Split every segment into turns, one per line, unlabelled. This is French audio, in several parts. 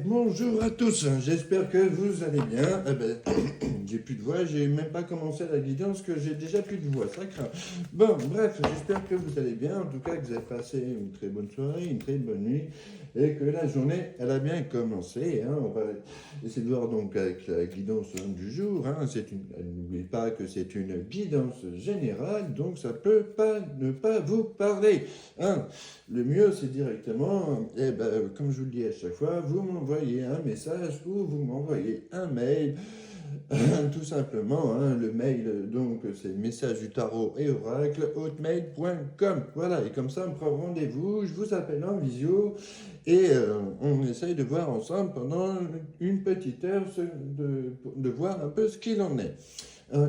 Bonjour à tous, j'espère que vous allez bien. J'ai plus de voix, j'ai même pas commencé la guidance que j'ai déjà plus de voix, ça craint. Bon, bref, j'espère que vous allez bien, en tout cas que vous avez passé une très bonne soirée, une très bonne nuit, et que la journée, elle a bien commencé. On va essayer de voir donc avec la guidance du jour. N'oubliez pas que c'est une guidance générale, donc ça peut pas ne pas vous parler. hein. Le mieux, c'est directement, comme je vous le dis à chaque fois, vous m'envoyez un message ou vous m'envoyez un mail, tout simplement. Le mail, donc, c'est message du tarot et oracle, hotmail.com. Voilà, et comme ça, on prend rendez-vous, je vous appelle en visio et on essaye de voir ensemble pendant une petite heure, de voir un peu ce qu'il en est.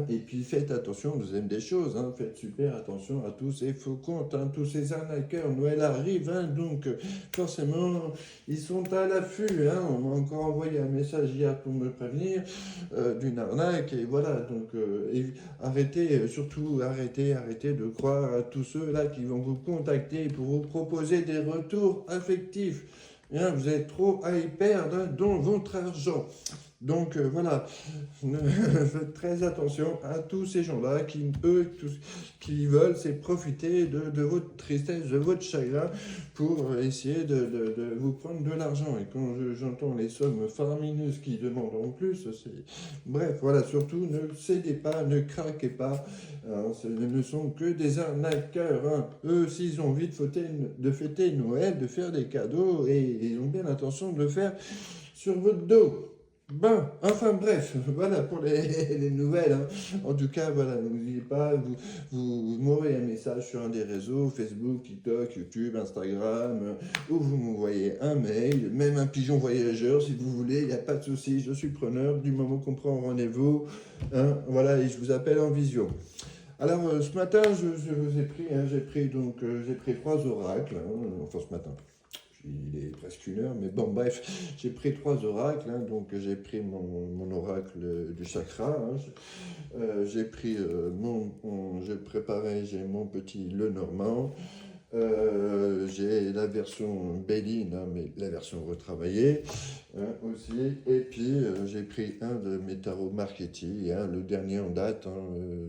Et puis faites attention, deuxième des choses, faites super attention à tous ces faux comptes, tous ces arnaqueurs. Noël arrive, donc forcément ils sont à l'affût. On m'a encore envoyé un message hier pour me prévenir d'une arnaque, et voilà. Donc arrêtez, surtout arrêtez de croire à tous ceux-là qui vont vous contacter pour vous proposer des retours affectifs. Vous êtes trop à y perdre dans votre argent. Donc voilà, faites très attention à tous ces gens-là qui, eux, qui veulent, c'est profiter de votre tristesse, de votre chagrin pour essayer de vous prendre de l'argent. Et quand j'entends les sommes faramineuses qu'ils demandent en plus, c'est... Bref, voilà, surtout ne cédez pas, ne craquez pas. Ce ne sont que des arnaqueurs. Eux, s'ils ont envie de fêter Noël, de faire des cadeaux, et ils ont bien l'intention de le faire sur votre dos. Bon, enfin bref, voilà pour les nouvelles. En tout cas, voilà, n'oubliez pas, vous m'envoyez un message sur un des réseaux, Facebook, TikTok, YouTube, Instagram, ou vous m'envoyez un mail, même un pigeon voyageur si vous voulez, il n'y a pas de souci, je suis preneur du moment qu'on prend rendez-vous. Voilà, et je vous appelle en visio. Alors, ce matin, je vous ai pris, j'ai pris 3 oracles, enfin ce matin. Il est presque 1 heure, mais bon, bref, j'ai pris 3 oracles. Donc j'ai pris mon oracle du chakra. J'ai préparé, j'ai mon petit Lenormand. J'ai la version Béline, mais la version retravaillée aussi. Et puis j'ai pris un de mes tarots Marchetti, le dernier en date,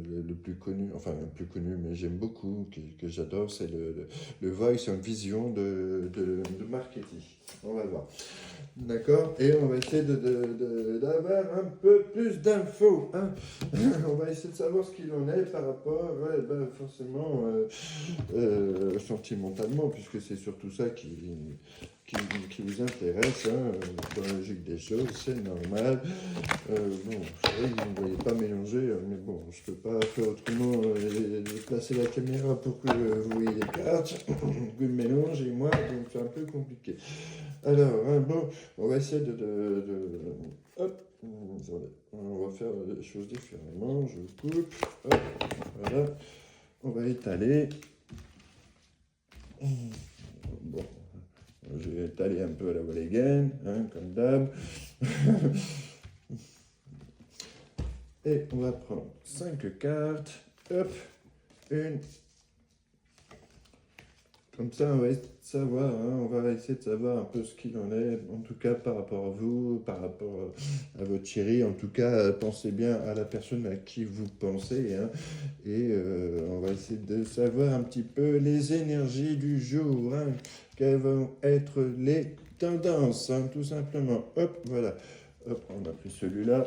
le plus connu, enfin le plus connu, mais j'aime beaucoup, que j'adore, c'est le Voice en Vision de Marchetti. On va voir. D'accord. Et on va essayer d'avoir un peu plus d'infos. On va essayer de savoir ce qu'il en est par rapport, forcément, sentimentalement, puisque c'est surtout ça qui vous intéresse, dans la logique des choses, c'est normal. Bon, c'est vrai que vous ne voyez pas mélanger, mais bon, je peux pas faire autrement, de placer la caméra pour que vous voyez les cartes, que le mélange et moi, donc c'est un peu compliqué. Alors, bon, on va essayer hop, attendez, on va faire les choses différemment, je coupe, hop, voilà, on va étaler. Bon, je vais étaler un peu à la Walligan, comme d'hab. Et on va prendre 5 cartes, hop, une. Comme ça, on va essayer de savoir, on va essayer de savoir un peu ce qu'il en est, en tout cas par rapport à vous, par rapport à votre chérie. En tout cas, pensez bien à la personne à qui vous pensez, et on va essayer de savoir un petit peu les énergies du jour, quelles vont être les tendances, tout simplement. Hop, voilà. Hop, on a pris celui-là.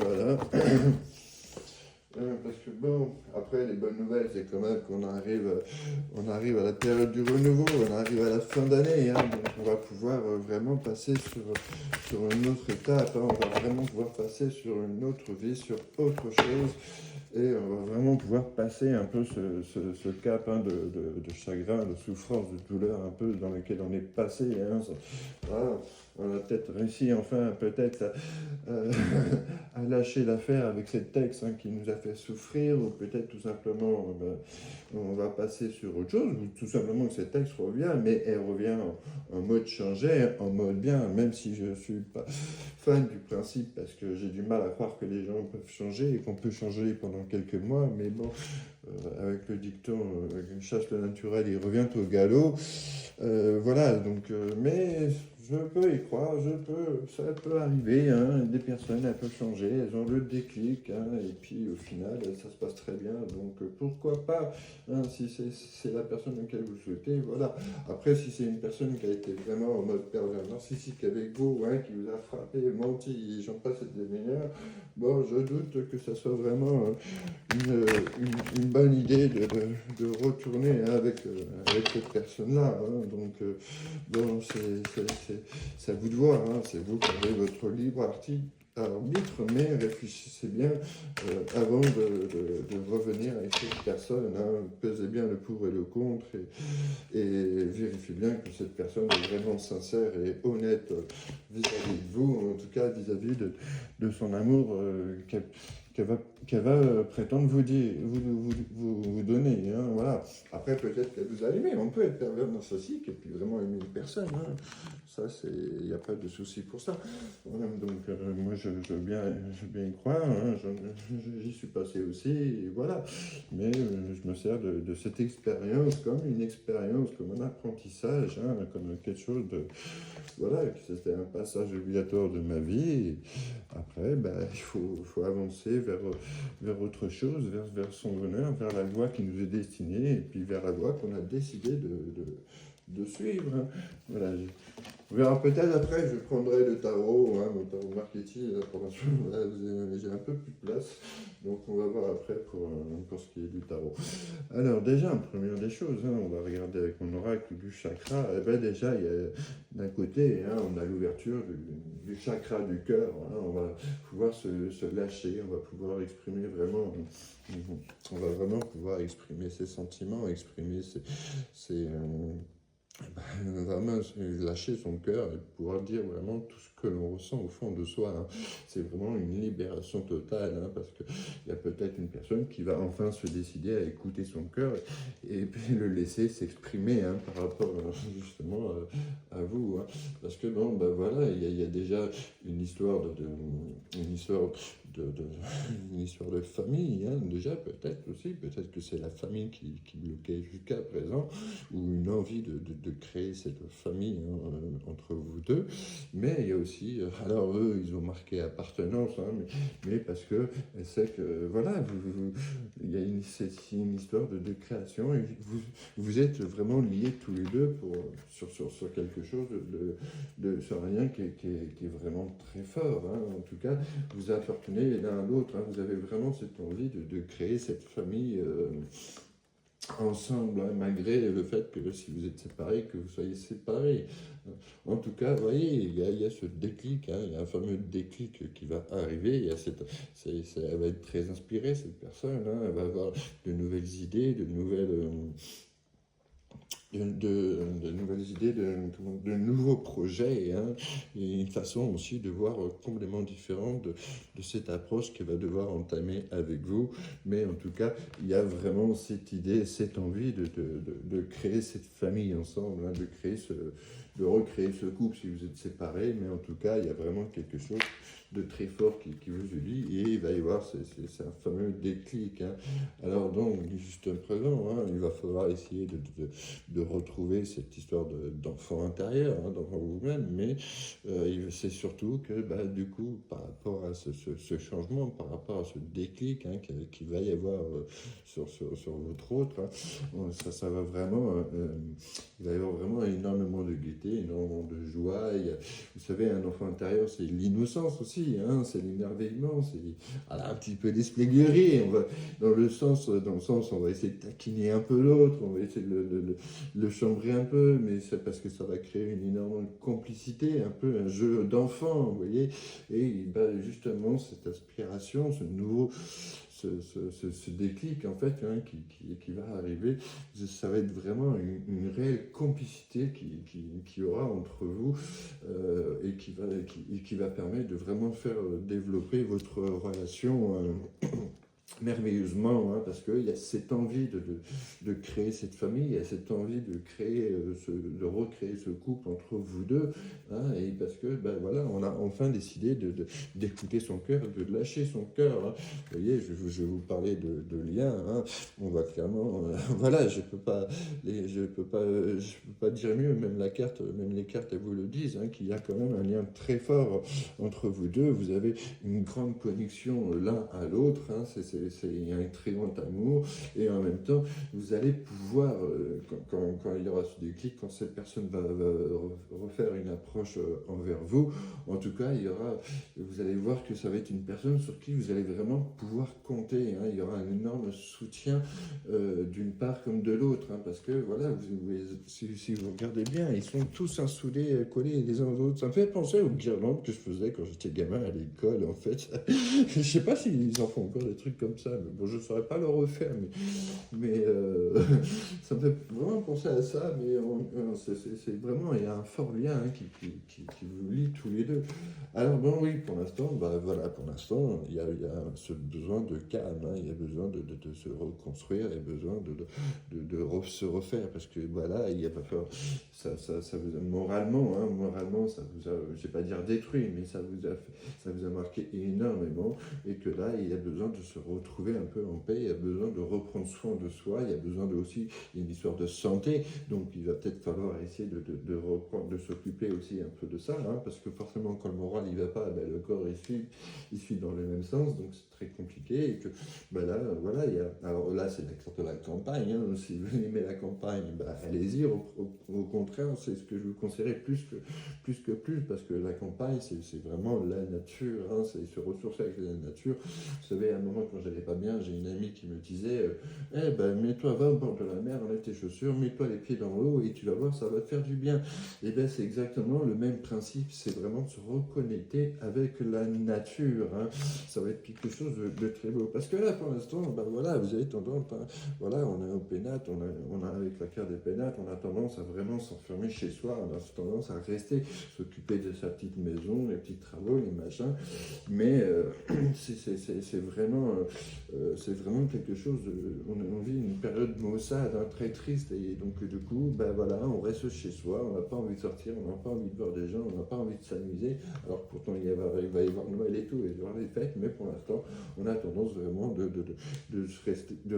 Voilà. Parce que bon, après les bonnes nouvelles, c'est quand même qu'on arrive à la période du renouveau, on arrive à la fin d'année, donc on va pouvoir vraiment passer sur une autre étape, on va vraiment pouvoir passer sur une autre vie, sur autre chose, et on va vraiment pouvoir passer un peu ce cap de chagrin, de souffrance, de douleur un peu dans lequel on est passé. Voilà. On a peut-être réussi enfin à lâcher l'affaire avec cette texte qui nous a fait fait souffrir, ou peut-être tout simplement on va passer sur autre chose, ou tout simplement que cet ex revient, mais elle revient en mode changé, en mode bien, même si je suis pas fan du principe, parce que j'ai du mal à croire que les gens peuvent changer et qu'on peut changer pendant quelques mois, mais bon, avec le dicton chasse le naturel, il revient au galop. Voilà, donc, mais je peux y croire, ça peut arriver, hein, des personnes, elles peuvent changer, elles ont le déclic, hein, et puis au final, ça se passe très bien, donc pourquoi pas, hein, si c'est la personne laquelle vous souhaitez, voilà. Après, si c'est une personne qui a été vraiment en mode pervers narcissique avec vous, hein, qui vous a frappé, menti, j'en passe et des meilleurs, bon, je doute que ça soit vraiment une bonne idée de retourner, hein, avec cette personne-là, hein, donc bon, c'est à vous de voir, hein, c'est vous qui avez votre libre arbitre, mais réfléchissez bien avant de revenir avec cette personne, hein, pesez bien le pour et le contre, et vérifiez bien que cette personne est vraiment sincère et honnête vis-à-vis de vous, en tout cas vis-à-vis de son amour qu'elle va prétendre vous donner, hein, voilà. Après, peut-être qu'elle vous a aimé, on peut être pervers narcissique et puis vraiment aimer une personne, hein. Ça, il n'y a pas de souci pour ça. Voilà, donc, moi, je veux bien y croire, hein, j'y suis passé aussi, et voilà. Mais je me sers de cette expérience comme une expérience, comme un apprentissage, hein, comme quelque chose de... Voilà, c'était un passage obligatoire de ma vie. Et après, il faut avancer vers autre chose, vers son bonheur, vers la voie qui nous est destinée, et puis vers la voie qu'on a décidé de suivre, hein. Voilà, on verra peut-être après, je prendrai le tarot, hein, mon tarot marketing, la formation, là, j'ai un peu plus de place, donc on va voir après pour ce qui est du tarot. Alors déjà, première des choses, hein, on va regarder avec mon oracle du chakra, et ben déjà, il y a d'un côté, hein, on a l'ouverture du chakra du cœur, hein, on va pouvoir se lâcher, on va pouvoir exprimer vraiment, on va vraiment pouvoir exprimer ses sentiments, exprimer vraiment lâcher son cœur et pouvoir dire vraiment tout ce que l'on ressent au fond de soi, hein. C'est vraiment une libération totale, hein, parce qu'il y a peut-être une personne qui va enfin se décider à écouter son cœur et puis le laisser s'exprimer, hein, par rapport justement à vous, hein. Parce que bon, voilà, il y a déjà une histoire une histoire une histoire de famille, hein, déjà peut-être aussi, peut-être que c'est la famille qui bloquait jusqu'à présent, ou une envie de créer cette famille, hein, entre vous deux. Mais il y a aussi, alors eux, ils ont marqué appartenance, hein, mais parce que c'est que, voilà, il y a c'est une histoire de création, et vous êtes vraiment liés tous les deux sur quelque chose, sur un lien qui est vraiment très fort, hein. En tout cas, vous appartenez l'un à l'autre, hein. Vous avez vraiment cette envie de créer cette famille ensemble, hein, malgré le fait que si vous êtes séparés, que vous soyez séparés. En tout cas, vous voyez, il y a ce déclic, hein, il y a un fameux déclic qui va arriver, elle va être très inspirée, cette personne, hein, elle va avoir de nouvelles idées, de nouvelles idées, de nouveaux projets, hein, et une façon aussi de voir complètement différente de cette approche qu'elle va devoir entamer avec vous. Mais en tout cas, il y a vraiment cette idée, cette envie de créer cette famille ensemble, hein, de recréer ce couple si vous êtes séparés, mais en tout cas, il y a vraiment quelque chose de très fort qui vous unit, et il va y avoir c'est un fameux déclic, hein. Alors donc, juste présent, hein, il va falloir essayer de retrouver cette histoire d'enfant intérieur, hein, d'enfant vous-même, mais c'est surtout que du coup, par rapport à ce changement, par rapport à ce déclic, hein, qu'il va y avoir sur votre autre, hein, ça va vraiment, il va y avoir vraiment énormément de gaieté, énormément de joie. Vous savez, un enfant intérieur, c'est l'innocence aussi, hein, c'est l'émerveillement, c'est voilà, un petit peu l'espièglerie. On va dans le sens, on va essayer de taquiner un peu l'autre, on va essayer de le chambrer un peu, mais c'est parce que ça va créer une énorme complicité, un peu un jeu d'enfant, vous voyez. Et justement, cette aspiration, ce déclic, en fait, hein, qui va arriver, ça va être vraiment une réelle complicité qui aura entre vous, et qui va permettre de vraiment faire développer votre relation merveilleusement, hein, parce qu'il y a cette envie de créer cette famille, il y a cette envie de créer, de recréer ce couple entre vous deux, hein, et parce que, ben voilà, on a enfin décidé d'écouter son cœur, de lâcher son cœur, hein. Vous voyez, je vais vous parler de lien, hein. On va clairement, voilà, je peux pas dire mieux, même la carte, même les cartes, elles vous le disent, hein, qu'il y a quand même un lien très fort entre vous deux. Vous avez une grande connexion l'un à l'autre, hein, il y a un très grand amour, et en même temps, vous allez pouvoir, quand il y aura ce déclic, quand cette personne va refaire une approche envers vous, en tout cas, vous allez voir que ça va être une personne sur qui vous allez vraiment pouvoir compter, hein. Il y aura un énorme soutien d'une part comme de l'autre, hein, parce que voilà, si vous regardez bien, ils sont tous soudés, collés les uns aux autres. Ça me fait penser aux guirlandes que je faisais quand j'étais gamin à l'école, en fait. Je sais pas s'ils en font encore des trucs comme ça, mais bon, je saurais pas le refaire, mais ça me fait vraiment penser à ça, mais c'est vraiment, il y a un fort lien, hein, qui vous lie tous les deux. Alors bon, oui, pour l'instant, bah voilà, pour l'instant, il y a ce besoin de calme, hein, il y a besoin de se reconstruire, il y a besoin se refaire, parce que voilà, il y a pas peur, ça vous a, moralement, hein, moralement, ça vous a, je vais pas dire détruit, mais ça vous a marqué énormément, et que là, il y a besoin de se retrouver un peu en paix, il y a besoin de reprendre soin de soi, il y a besoin de aussi, il y a une histoire de santé, donc il va peut-être falloir essayer de reprendre, de s'occuper aussi un peu de ça, hein, parce que forcément, quand le moral il va pas, ben, le corps il suit dans le même sens, donc c'est très compliqué, et que ben là, voilà, alors là, c'est la carte de la campagne, hein, si vous aimez la campagne, ben, allez-y, au contraire, c'est ce que je vous conseillerais plus, parce que la campagne, c'est vraiment la nature, hein, c'est se ressourcer avec la nature. Vous savez, à un moment, quand j'allais pas bien, j'ai une amie qui me disait eh ben, mets-toi, va au bord de la mer, enlève tes chaussures, mets-toi les pieds dans l'eau et tu vas voir, ça va te faire du bien. Et bien, c'est exactement le même principe, c'est vraiment de se reconnecter avec la nature, hein. Ça va être quelque chose de très beau. Parce que là, pour l'instant, ben voilà, vous avez tendance, hein, voilà, on est au pénate, on a avec la carte des pénates, on a tendance à vraiment s'enfermer chez soi, on a tendance à rester, s'occuper de sa petite maison, les petits travaux, les machins, mais c'est vraiment quelque chose, on vit une période maussade, hein, très triste, et donc du coup, ben voilà, on reste chez soi, on n'a pas envie de sortir, on n'a pas envie de voir des gens, on n'a pas envie de s'amuser, alors pourtant il va y avoir Noël et tout, et il y aura les fêtes, mais pour l'instant, on a tendance vraiment de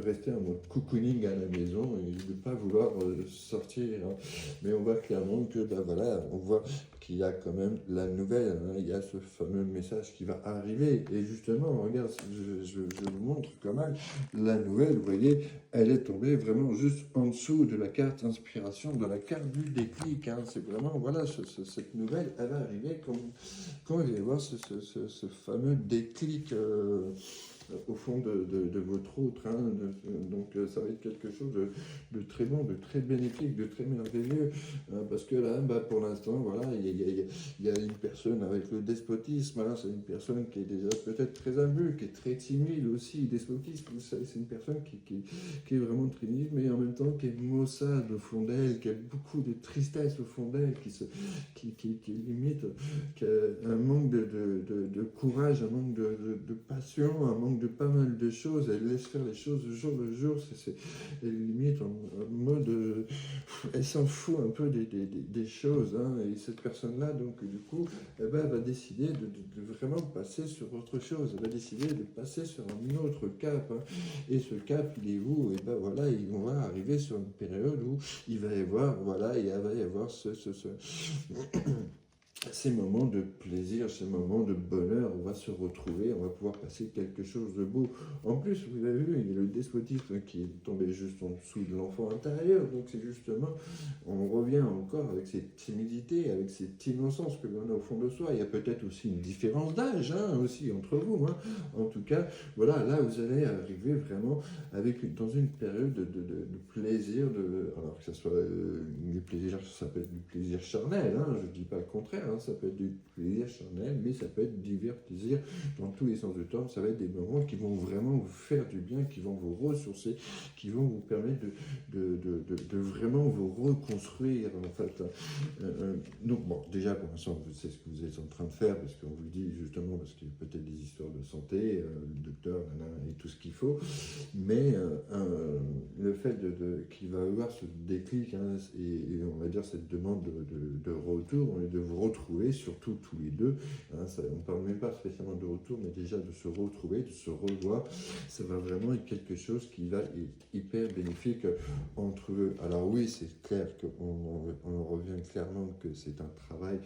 rester en mode cocooning à la maison, et de ne pas vouloir sortir, hein. Mais on voit clairement que, ben voilà, on voit qu'il y a quand même la nouvelle, hein, il y a ce fameux message qui va arriver. Et justement, regarde, je vous montre quand même la nouvelle, vous voyez, elle est tombée vraiment juste en dessous de la carte inspiration, de la carte du déclic, hein. C'est vraiment, voilà, cette nouvelle, elle va arriver quand il va y avoir ce fameux déclic. Au fond de votre autre, hein, donc ça va être quelque chose de très bon, de très bénéfique, de très merveilleux, parce que là, bah, pour l'instant, voilà, il y a une personne avec le despotisme, hein, c'est une personne qui est déjà peut-être très imbue, qui est très timide aussi, despotisme, c'est une personne qui est vraiment timide, mais en même temps qui est maussade au fond d'elle, qui a beaucoup de tristesse au fond d'elle, qui limite, qui a un manque de courage, un manque de passion, un manque de pas mal de choses, elle laisse faire les choses jour le jour, elle limite en mode, elle s'en fout un peu des choses, hein, et cette personne-là, donc du coup, eh ben, elle va décider de vraiment passer sur autre chose, elle va décider de passer sur un autre cap, hein, et ce cap, il est où? Et ben voilà, on va arriver sur une période où il va y avoir, voilà, il va y avoir ces moments de plaisir, ces moments de bonheur, on va se retrouver, on va pouvoir passer quelque chose de beau. En plus, vous avez vu, il y a le despotisme qui est tombé juste en dessous de l'enfant intérieur, donc c'est justement, on revient encore avec cette timidité, avec cette innocence que l'on a au fond de soi. Il y a peut-être aussi une différence d'âge, hein, aussi entre vous, hein. En tout cas, voilà, là vous allez arriver vraiment dans une période de plaisir, alors que ce soit des plaisirs, ça peut être du plaisir charnel, hein, je ne dis pas le contraire, plaisir, hein, ça peut être du plaisir charnel, mais ça peut être divers plaisirs dans tous les sens du terme. Ça va être des moments qui vont vraiment vous faire du bien, qui vont vous ressourcer, qui vont vous permettre de vraiment vous reconstruire, en fait. Donc, bon, déjà, pour l'instant, c'est ce que vous êtes en train de faire, parce qu'on vous le dit justement, parce qu'il y a peut-être des histoires de santé, le docteur, et tout ce qu'il faut, mais le fait qu'il va y avoir ce déclic, hein, et on va dire cette demande de retour, de vous retrouver, surtout tous les deux, hein, on ne parle même pas spécialement de retour, mais déjà de se retrouver, de se revoir, ça va vraiment être quelque chose qui va être hyper bénéfique entre eux. Alors oui, c'est clair qu'on revient clairement que c'est un travail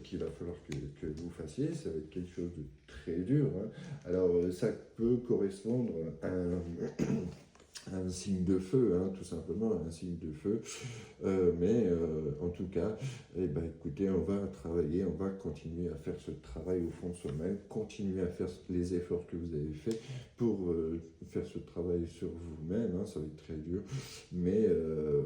qu'il va falloir que vous fassiez, ça va être quelque chose de très dur, hein. Alors ça peut correspondre à un signe de feu, hein, tout simplement, un signe de feu. Mais en tout cas, eh ben, écoutez, on va travailler, on va continuer à faire ce travail au fond de soi-même, continuer à faire les efforts que vous avez faits pour faire ce travail sur vous-même, hein, ça va être très dur. Mais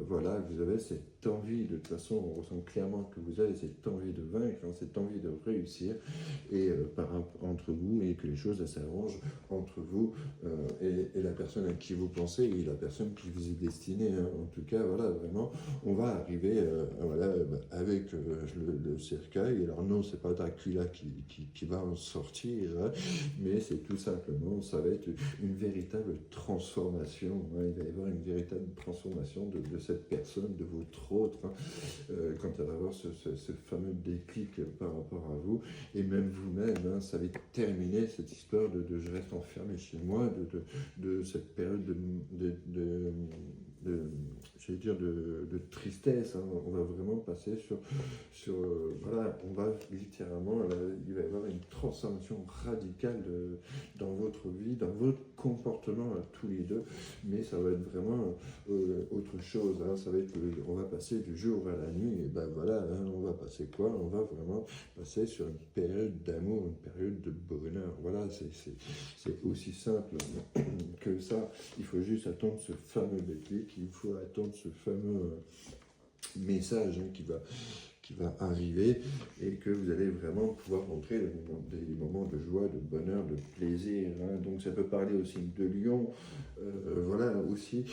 voilà, vous avez cette envie, de toute façon, on ressent clairement que vous avez cette envie de vaincre, hein, cette envie de réussir et entre vous, et que les choses s'arrangent entre vous et la personne à qui vous pensez et la personne qui vous est destinée, hein. En tout cas, voilà, vraiment, on va arriver voilà, avec le cercueil. Alors non, c'est pas Dracula qui va en sortir, hein, mais c'est tout simplement, ça va être une véritable transformation, hein. Il va y avoir une véritable transformation de cette personne, de votre autre, hein, quand elle va avoir ce fameux déclic par rapport à vous, et même vous-même, hein, ça va terminer cette histoire de je reste enfermé chez moi, de cette période j'allais dire de tristesse, hein. On va vraiment passer voilà, on va littéralement, il va y avoir une transformation radicale dans votre vie, dans votre comportement à tous les deux, mais ça va être vraiment autre chose, hein. Ça va être, on va passer du jour à la nuit, et ben voilà, hein, on va passer quoi? On va vraiment passer sur une période d'amour, une période de bonheur. Voilà, c'est aussi simple que ça. Il faut juste attendre ce fameux déclic, il faut attendre ce fameux message, hein, qui va arriver, et que vous allez vraiment pouvoir montrer des moments de joie, de bonheur, de plaisir, hein. Donc ça peut parler aussi de Lion, voilà aussi,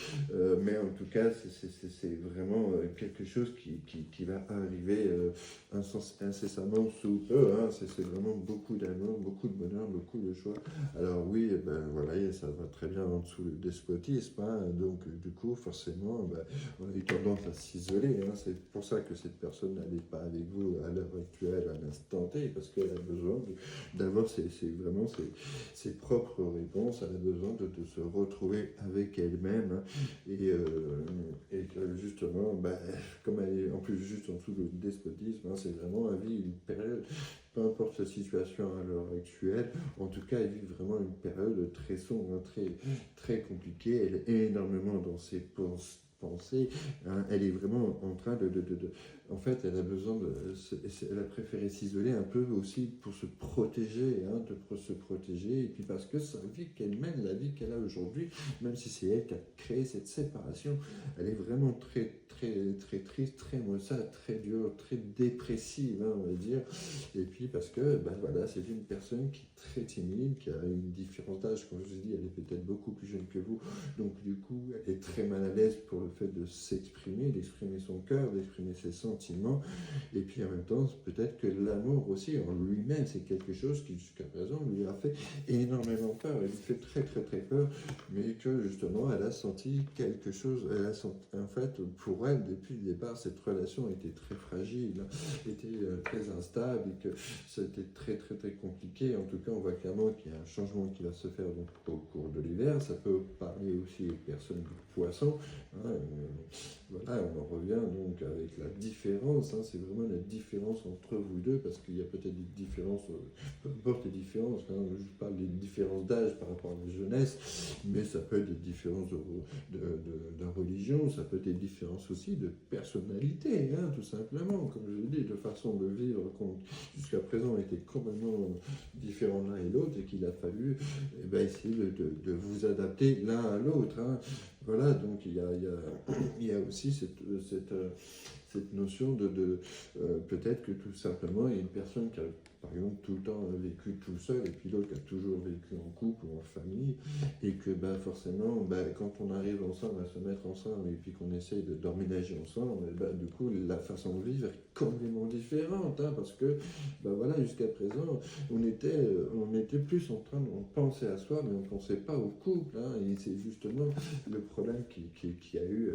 mais en tout cas c'est vraiment quelque chose qui va arriver incessamment sous peu, hein. C'est vraiment beaucoup d'amour, beaucoup de bonheur, beaucoup de joie. Alors oui, ben voilà, ça va très bien en dessous le despotisme, hein. Donc du coup forcément, ben, on a eu tendance à s'isoler, hein. C'est pour ça que cette personne n'allait pas avec vous à l'heure actuelle, à l'instant T, parce qu'elle a besoin d'avoir vraiment ses propres réponses, elle a besoin de se retrouver avec elle-même, hein, et que justement, bah, comme elle est en plus juste en dessous du despotisme, hein, c'est vraiment la vie, une période, peu importe sa situation à l'heure actuelle, en tout cas, elle vit vraiment une période très sombre, hein, très compliquée, elle est énormément dans ses pensées, hein, elle est vraiment en train en fait, elle a besoin elle a préféré s'isoler un peu aussi pour se protéger, hein, pour se protéger, et puis parce que sa vie qu'elle mène, la vie qu'elle a aujourd'hui, même si c'est elle qui a créé cette séparation, elle est vraiment très triste, très maussade, très dure, très dépressive, hein, on va dire, et puis parce que, ben voilà, c'est une personne qui est très timide, qui a une différence d'âge, comme je vous ai dit, elle est peut-être beaucoup plus jeune que vous, donc du coup, elle est très mal à l'aise pour le fait de s'exprimer, d'exprimer son cœur, d'exprimer ses sentiments, et puis en même temps, peut-être que l'amour aussi en lui-même, c'est quelque chose qui jusqu'à présent lui a fait énormément peur, elle lui fait très peur, mais que justement, elle a senti quelque chose, en fait, pour elle, depuis le départ, cette relation était très fragile, était très instable, et que c'était très compliqué. En tout cas, on voit clairement qu'il y a un changement qui va se faire donc, au cours de l'hiver. Ça peut parler aussi aux personnes du poisson, hein, voilà, on en revient donc avec la différence, hein, c'est vraiment la différence entre vous deux, parce qu'il y a peut-être des différences, peu importe les différences, hein, je parle des différences d'âge par rapport à la jeunesse, mais ça peut être des différences de religion, ça peut être des différences aussi de personnalité, hein, tout simplement, comme je l'ai dit, de façon de vivre, jusqu'à présent était complètement différents l'un et l'autre, et qu'il a fallu essayer de vous adapter l'un à l'autre, hein. Voilà, donc il y a aussi cette notion peut-être que tout simplement, il y a une personne qui a, par exemple, tout le temps vécu tout seul, et puis l'autre qui a toujours vécu en couple ou en famille, et que bah, forcément, bah, quand on arrive ensemble à se mettre ensemble, et puis qu'on essaye d'emménager ensemble, et bah, du coup, la façon de vivre est complètement différente, hein, parce que bah, voilà, jusqu'à présent, on était plus en train de penser à soi, mais on ne pensait pas au couple, hein, et c'est justement le problème qui a eu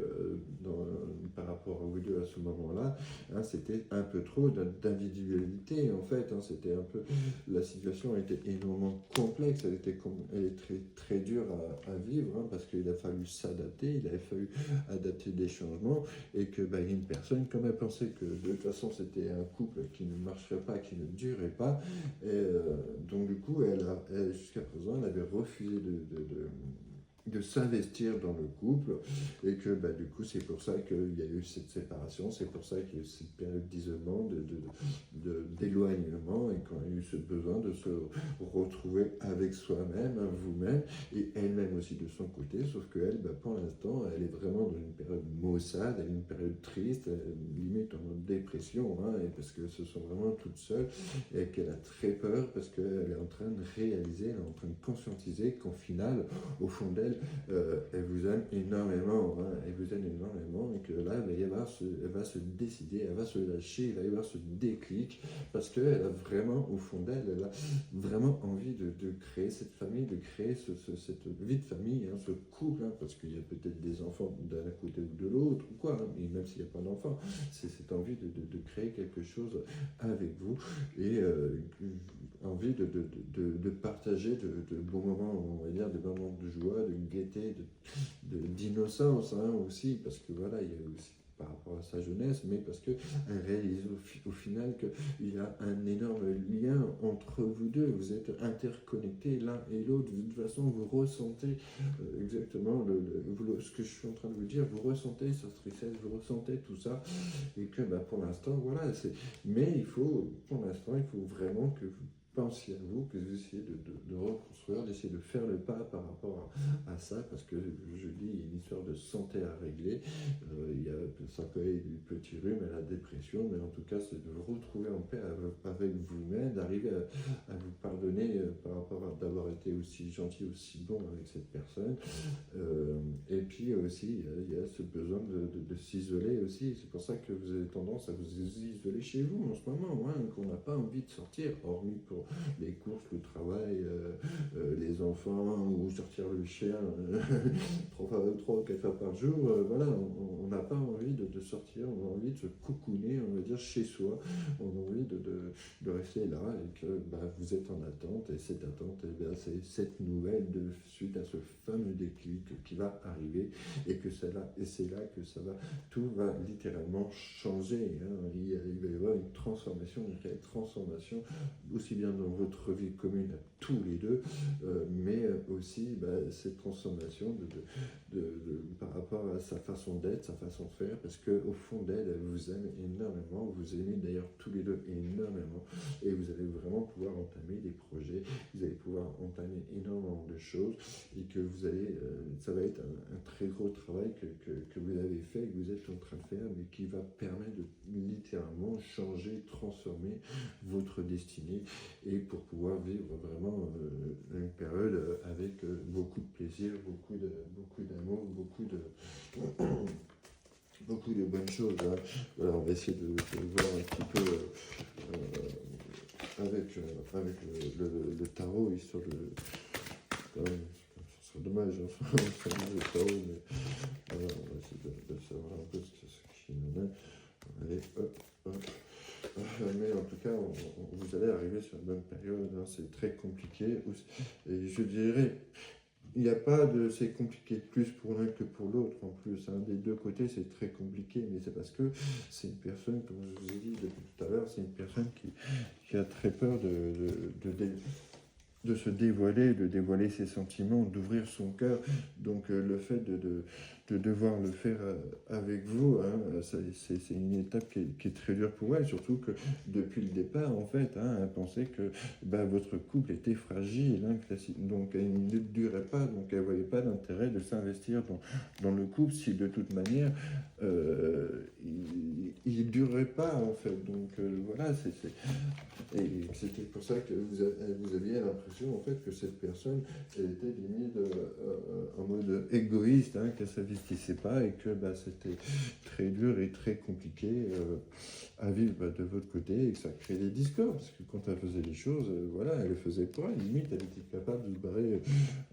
par rapport à vous deux à ce moment-là, hein, c'était un peu trop d'individualité en fait, hein, c'était un peu, la situation était énormément complexe, elle est très, très dure à vivre, hein, parce qu'il a fallu s'adapter, il a fallu adapter des changements, et que bah, il y a une personne, comme elle pensait que de toute façon c'était un couple qui ne marcherait pas, qui ne durerait pas, et donc du coup jusqu'à présent elle avait refusé de s'investir dans le couple, et que bah, du coup c'est pour ça qu'il y a eu cette séparation, c'est pour ça qu'il y a eu cette période d'isolement, d'éloignement, et qu'on a eu ce besoin de se retrouver avec soi-même, hein, vous-même, et elle-même aussi de son côté, sauf qu'elle, bah, pour l'instant, elle est vraiment dans une période maussade, elle est une période triste, limite en dépression, hein, et parce que se sent vraiment toute seule, et qu'elle a très peur, parce qu'elle est en train de réaliser, elle est en train de conscientiser qu'en final, au fond d'elle, elle vous aime énormément, hein, elle vous aime énormément, et que là, elle va se décider, elle va se lâcher, il va y avoir ce déclic, parce qu'elle a vraiment, au fond d'elle, elle a vraiment envie de créer cette famille, de créer cette vie de famille, hein, ce couple, hein, parce qu'il y a peut-être des enfants d'un côté ou de l'autre, ou quoi, hein, et même s'il n'y a pas d'enfants, c'est cette envie de créer quelque chose avec vous, et envie de partager de bons moments, on va dire, des moments de joie, de gaieté, d'innocence, hein, aussi, parce que voilà, il y a aussi par rapport à sa jeunesse, mais parce qu'elle réalise au final qu'il y a un énorme lien entre vous deux, vous êtes interconnectés l'un et l'autre, de toute façon vous ressentez exactement ce que je suis en train de vous dire, vous ressentez cette tristesse, vous ressentez tout ça, et que bah, pour l'instant, voilà, mais pour l'instant, il faut vraiment que vous pensiez à vous, que vous essayez de reconstruire, d'essayer de faire le pas par rapport à ça, parce que je dis, il y a une histoire de santé à régler, il y a ça peut être du petit rhume et la dépression, mais en tout cas, c'est de vous retrouver en paix avec vous-même, d'arriver à vous pardonner par rapport à d'avoir été aussi gentil, aussi bon avec cette personne, et puis aussi, il y a ce besoin de s'isoler aussi. C'est pour ça que vous avez tendance à vous isoler chez vous en ce moment, hein, qu'on n'a pas envie de sortir, hormis pour les courses, le travail, les enfants, ou sortir le chien trois ou quatre fois par jour. Voilà, on n'a pas envie de sortir, on a envie de se cocooner, on va dire, chez soi. On a envie de rester là, et que bah, vous êtes en attente, et cette attente, eh bien, c'est cette nouvelle suite à ce fameux déclic qui va arriver, et que c'est là que tout va littéralement changer, hein. Il va y avoir une transformation, une réelle transformation, aussi bien dans votre vie commune à tous les deux, mais aussi bah, cette transformation par rapport à sa façon d'être, sa façon de faire, parce qu'au fond d'elle, elle vous aime énormément, vous aimez d'ailleurs tous les deux énormément, et vous allez vraiment pouvoir entamer des projets, vous allez pouvoir entamer énormément de choses, et que vous allez, ça va être un très gros travail que vous avez fait, que vous êtes en train de faire, mais qui va permettre de littéralement changer, transformer votre destinée, et pour pouvoir vivre vraiment une période avec beaucoup de plaisir, beaucoup d'amour, beaucoup de bonnes choses, hein. Voilà, on va essayer de voir un petit peu avec le tarot, histoire de... ce serait dommage, hein, le tarot, mais voilà, on va essayer de savoir un peu ce qu'il en est. Allez, hop, hop. Mais en tout cas, vous allez arriver sur une bonne période, hein, c'est très compliqué. Et je dirais, il n'y a pas de c'est compliqué plus pour l'un que pour l'autre en plus, hein. Des deux côtés, c'est très compliqué, mais c'est parce que c'est une personne, comme je vous ai dit depuis tout à l'heure, c'est une personne qui a très peur de se dévoiler, de dévoiler ses sentiments, d'ouvrir son cœur. Donc le fait de devoir le faire avec vous. Hein. C'est une étape qui est très dure pour elle, surtout que depuis le départ, en fait, hein, elle pensait que votre couple était fragile, hein, donc elle ne durait pas, donc elle ne voyait pas l'intérêt de s'investir dans le couple si de toute manière il ne durait pas, en fait. Donc voilà, et c'était pour ça que vous aviez l'impression, en fait, que cette personne, elle était limite en mode égoïste, hein, qu'elle ne s'investissait pas et que c'était très dur et très compliqué à vivre de votre côté et que ça crée des discords parce que quand elle faisait les choses, voilà, elle le faisait pas, limite elle était capable de se barrer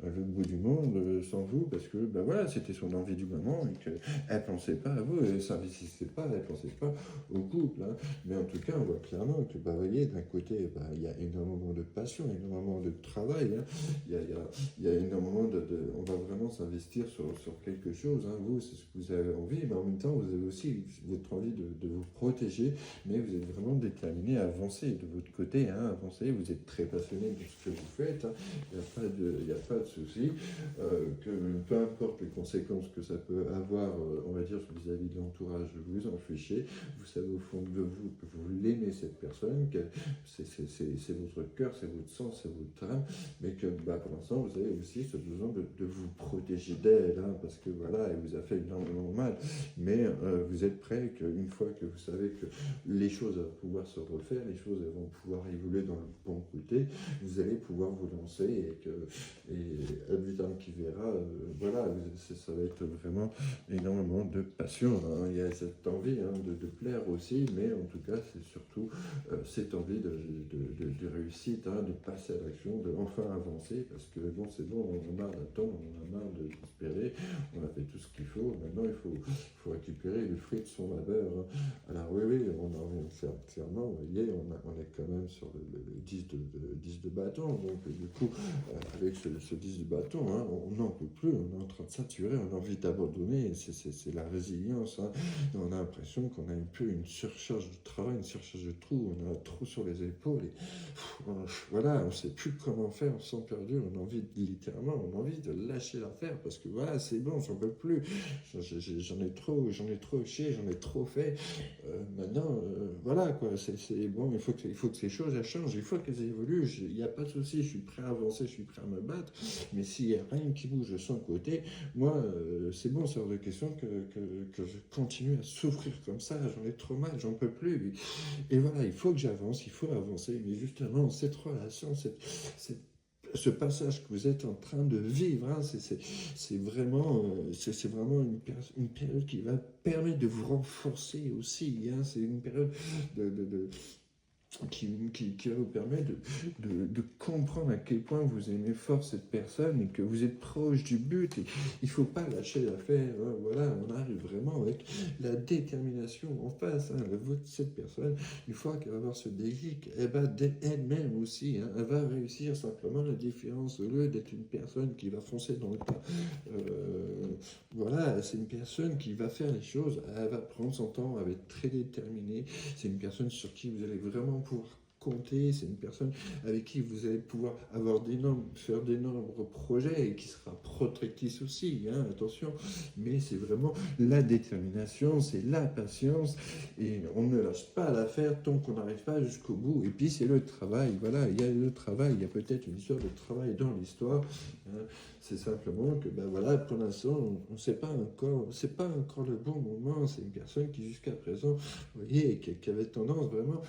le bout du monde sans vous parce que voilà, c'était son envie du moment et qu'elle pensait pas à vous, elle s'investissait pas, elle pensait pas au couple, hein. Mais en tout cas, on voit clairement que vous voyez, d'un côté, il y a énormément de passion, énormément de travail, hein. Il y a énormément on va vraiment s'investir sur quelque chose, hein. Vous, c'est ce que vous avez envie, mais en même temps, vous avez aussi votre envie de vous protéger, mais vous êtes vraiment déterminé à avancer de votre côté, hein, avancer, vous êtes très passionné de ce que vous faites, hein. Il n'y a pas de souci, que peu importe les conséquences que ça peut avoir, on va dire, vis-à-vis de l'entourage, vous en fichez, vous savez au fond de vous que vous l'aimez cette personne, que c'est votre cœur, c'est votre sang, c'est votre âme, mais que pour l'instant vous avez aussi ce besoin de vous protéger d'elle, hein, parce que voilà, elle vous a fait énormément mal, mais vous êtes prêt qu'une fois que vous savez que les choses vont pouvoir se refaire, les choses vont pouvoir évoluer dans le bon côté, vous allez pouvoir vous lancer et ad vitam qui verra, voilà, ça va être vraiment énormément de passion, hein. Il y a cette envie, hein, de plaire aussi, mais en tout cas c'est surtout cette envie de réussite, hein, de passer à l'action, de enfin avancer, parce que bon, c'est bon, on a marre d'attendre, on a marre d'espérer, on a fait tout ce qu'il faut, maintenant il faut récupérer le fruit de son labeur, hein. Alors oui, on en revient clairement, vous voyez, on est quand même sur le 10 de bâton, donc du coup, avec ce 10 de bâton, hein, on n'en peut plus, on est en train de saturer, on a envie d'abandonner, c'est la résilience, hein. On a l'impression qu'on a un peu une surcharge de travail, une surcharge de trou, on a trop sur les épaules, et voilà, on ne sait plus comment faire, on se sent perdu, on a envie, littéralement, on a envie de lâcher l'affaire, parce que voilà, c'est bon, j'en peux plus, j'en ai trop chié, j'en ai trop fait, maintenant, voilà, quoi, c'est bon, il faut que ces choses, elles changent, il faut qu'elles évoluent, il n'y a pas de souci, je suis prêt à avancer, je suis prêt à me battre, mais s'il n'y a rien qui bouge de son côté, moi, c'est bon, c'est hors de question que je continue à souffrir comme ça, j'en ai trop mal, j'en peux plus, et voilà, il faut que j'avance, il faut avancer, mais justement, cette relation, ce passage que vous êtes en train de vivre, hein, c'est vraiment une période qui va permettre de vous renforcer aussi, hein, c'est une période qui va vous permettre de comprendre à quel point vous aimez fort cette personne et que vous êtes proche du but. Et il ne faut pas lâcher l'affaire, hein. Voilà, on arrive vraiment avec la détermination en face, hein. Cette personne, une fois qu'elle va avoir ce déclic, elle va d'elle-même aussi, hein, elle va réussir simplement. La différence, au lieu d'être une personne qui va foncer dans le tas, voilà, c'est une personne qui va faire les choses, elle va prendre son temps, elle va être très déterminée, c'est une personne sur qui vous allez vraiment pouvoir compter, c'est une personne avec qui vous allez pouvoir faire d'énormes projets et qui sera protectrice aussi, hein, attention, mais c'est vraiment la détermination, c'est la patience et on ne lâche pas l'affaire tant qu'on n'arrive pas jusqu'au bout. Et puis c'est le travail, voilà, il y a le travail, il y a peut-être une histoire de travail dans l'histoire, hein. C'est simplement que voilà, pour l'instant on ne sait pas encore, c'est pas encore le bon moment. C'est une personne qui jusqu'à présent, vous voyez, qui avait tendance vraiment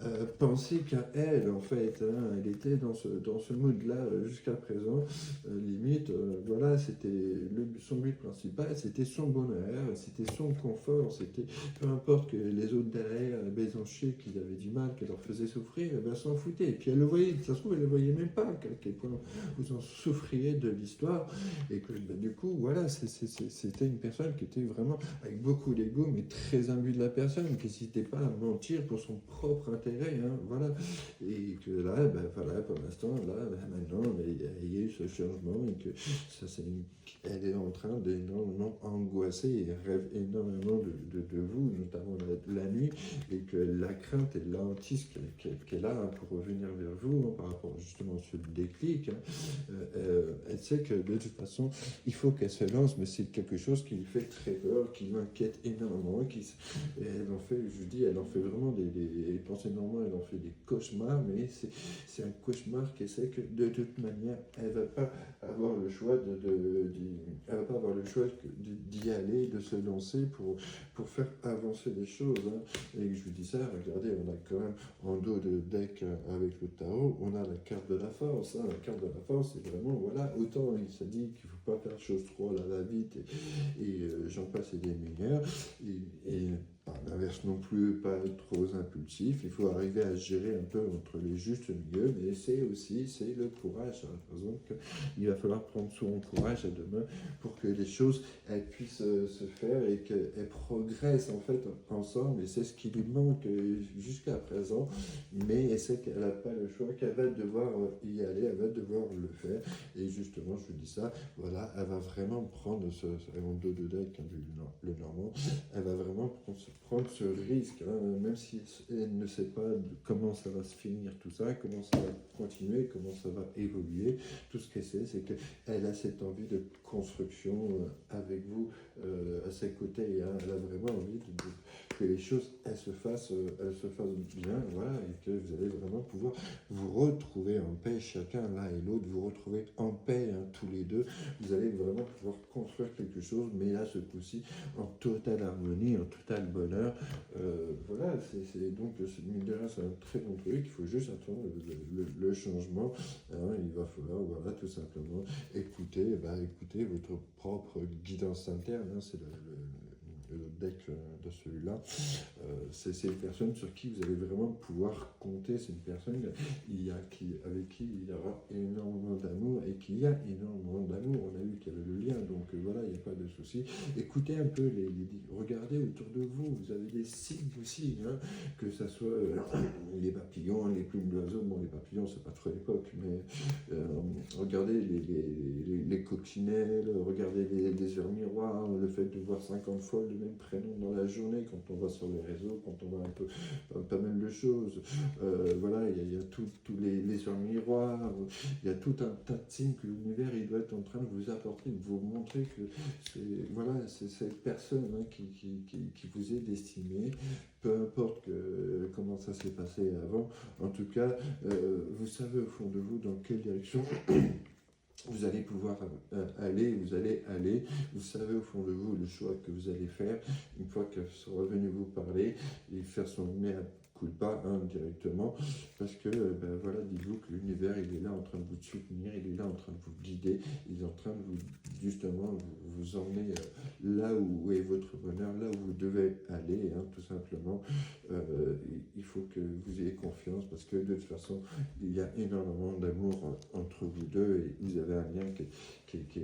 à penser qu'à elle, en fait, hein, elle était dans ce mood-là jusqu'à présent, limite, voilà, c'était son but principal, c'était son bonheur, c'était son confort, c'était peu importe que les autres derrière, ils en chiaient, qu'ils avaient du mal, qu'elle leur faisait souffrir, elle s'en foutait. Et puis elle le voyait, ça se trouve, elle ne le voyait même pas, à quel point vous en souffriez de l'histoire, et que du coup, voilà, c'était une personne qui était vraiment avec beaucoup d'ego, mais très imbue de la personne, qui n'hésitait pas à mentir pour son propre intérêt, hein. voilà. Et que là, voilà, pour l'instant, là, maintenant, il y a eu ce changement et que elle est en train d'énormément angoisser et rêve énormément de vous, notamment la nuit, et que la crainte et l'antis qu'elle a pour revenir vers vous par rapport justement à ce déclic, elle sait que de toute façon, il faut qu'elle se lance, mais c'est quelque chose qui lui fait très peur, qui l'inquiète énormément, et elle en fait, je dis, elle en fait vraiment elle pense énormément, elle en fait des cauchemars, mais c'est un cauchemar qui sait que de toute manière, elle va pas avoir le choix elle va pas avoir le choix d'y aller, de se lancer pour faire avancer les choses. Et je vous dis ça, regardez, on a quand même en dos de deck avec le tarot, on a la carte de la force. La carte de la force, c'est vraiment, voilà, autant il s'est dit qu'il ne faut pas faire chose trop à la va-vite et j'en passe et des meilleurs. Et à l'inverse non plus, pas être trop impulsif. Il faut arriver à gérer un peu entre les justes milieux, mais c'est le courage. Par exemple, il va falloir prendre son courage à deux mains pour que les choses elles puissent se faire et qu'elles progressent en fait ensemble. Et c'est ce qui lui manque jusqu'à présent, mais elle sait qu'elle n'a pas le choix, qu'elle va devoir y aller, elle va devoir le faire. Et justement, je vous dis ça, voilà, elle va vraiment prendre en dos de deck, le normand, elle va vraiment prendre ce risque, même si elle ne sait pas comment ça va se finir tout ça, comment ça va continuer, comment ça va évoluer. Tout ce qu'elle sait, c'est qu'elle a cette envie de construction avec vous à ses côtés. Et elle a vraiment envie que les choses elles se fassent bien, voilà, et que vous allez vraiment pouvoir vous retrouver en paix, chacun l'un et l'autre, vous retrouver en paix tous les deux. Vous allez vraiment pouvoir construire quelque chose, mais là, ce coup-ci, en totale harmonie, en total bonheur. Voilà, donc, mine de rien, c'est un très bon truc. Il faut juste attendre le changement. Il va falloir, voilà, tout simplement écouter votre propre guidance interne. C'est le deck de celui-là. C'est une personne sur qui vous allez vraiment pouvoir compter. C'est une personne avec qui il y aura énormément d'amour et qui a énormément d'amour. On a vu qu'il y avait le lien, donc voilà, il n'y a pas de souci. Écoutez un peu, regardez autour de vous. Vous avez des signes aussi, que ce soit les papillons, les plumes d'oiseaux. Bon, les papillons, c'est pas trop l'époque, mais regardez les coccinelles, regardez les heures miroirs, le fait de voir 50 fois le même prénom dans la journée quand on va sur les réseaux, quand on va un peu pas mal de choses. Voilà, il y a tous les heures miroirs, il y a tout un tas de signes que l'univers il doit être en train de vous apporter, de vous montrer que c'est cette personne qui vous est destinée, peu importe comment ça s'est passé avant. En tout cas, vous savez au fond de vous dans quelle direction vous allez pouvoir aller, vous savez au fond de vous le choix que vous allez faire, une fois qu'elle sera venue vous parler, et faire son mea culpa directement, parce que, voilà, dites-vous que l'univers, il est là en train de vous soutenir, il est là en train de vous guider, il est en train de justement, vous emmener là où est votre bonheur, là où vous devez aller, tout simplement. Il faut que vous ayez confiance, parce que de toute façon, il y a énormément d'amour entre vous deux, et vous avez un lien qui est,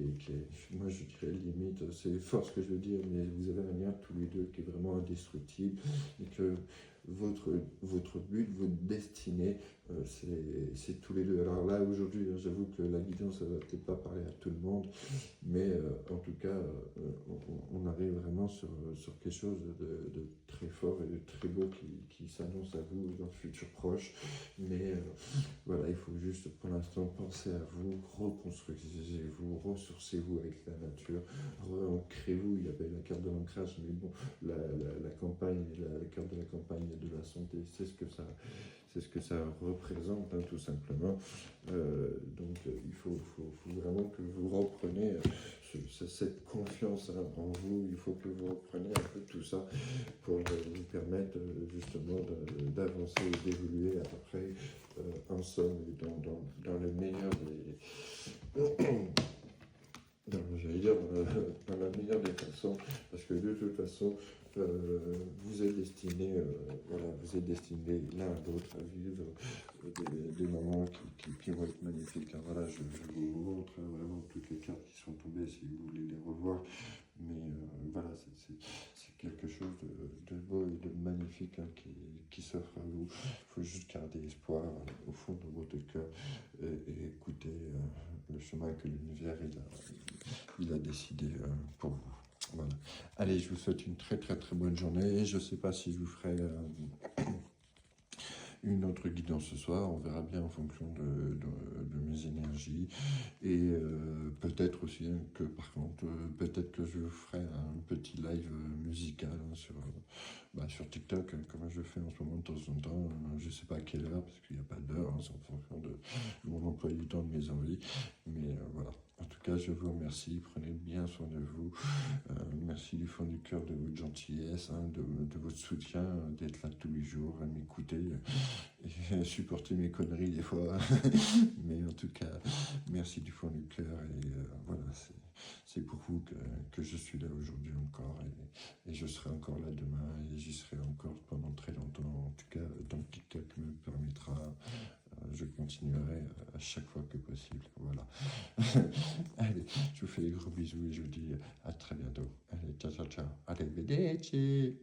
moi je dirais limite, c'est fort ce que je veux dire, mais vous avez un lien tous les deux qui est vraiment indestructible, et que votre but, votre destinée, c'est tous les deux. Alors là, aujourd'hui, j'avoue que la guidance, ça ne va peut-être pas parler à tout le monde, mais en tout cas, on arrive vraiment sur quelque chose de très fort et de très beau qui s'annonce à vous dans le futur proche. Mais voilà, il faut juste pour l'instant penser à vous, reconstruisez-vous, ressourcez-vous avec la nature, ancrez-vous. Il y avait la carte de l'ancrage, mais bon, la campagne, la carte de la campagne et de la santé, c'est ce que ça représente, tout simplement. Donc il faut vraiment que vous repreniez cette confiance en vous. Il faut que vous repreniez un peu tout ça pour vous permettre justement d'avancer et d'évoluer après ensemble dans le meilleur Non, j'allais dire dans la meilleure des façons, parce que de toute façon, vous êtes destinés, voilà, vous êtes destinés l'un à l'autre à vivre des moments qui vont être magnifiques. Hein. Voilà, je vous montre vraiment toutes les cartes qui sont tombées si vous voulez les revoir. Mais voilà, c'est quelque chose de beau et de magnifique hein, qui s'offre à vous. Il faut juste garder espoir au fond de votre cœur et écouter le chemin que l'univers il a décidé pour vous. Voilà. Allez, je vous souhaite une très très très bonne journée. Je ne sais pas si je vous ferai une autre guidance ce soir. On verra bien en fonction de mes énergies. Et peut-être aussi hein, que par contre, peut-être que je ferai un petit live musical hein, sur TikTok, hein, comme je fais en ce moment de temps en temps. Je ne sais pas à quelle heure, parce qu'il n'y a pas d'heure, hein, c'est en fonction de mon emploi du temps, de mes envies. Mais voilà. En tout cas, je vous remercie. Prenez bien soin de vous. Merci du fond du cœur de votre gentillesse, hein, de votre soutien, d'être là tous les jours, à m'écouter et supporter mes conneries des fois. Mais en tout cas, merci du fond du cœur. Et voilà, c'est pour vous que je suis là aujourd'hui encore. Et je serai encore là demain. Et j'y serai encore pendant très longtemps. En tout cas, tant que TikTok me permettra, je continuerai à chaque fois que possible. Voilà. Allez, je vous fais des gros bisous et je vous dis à très bientôt. Allez, ciao, ciao, ciao. Arrivederci.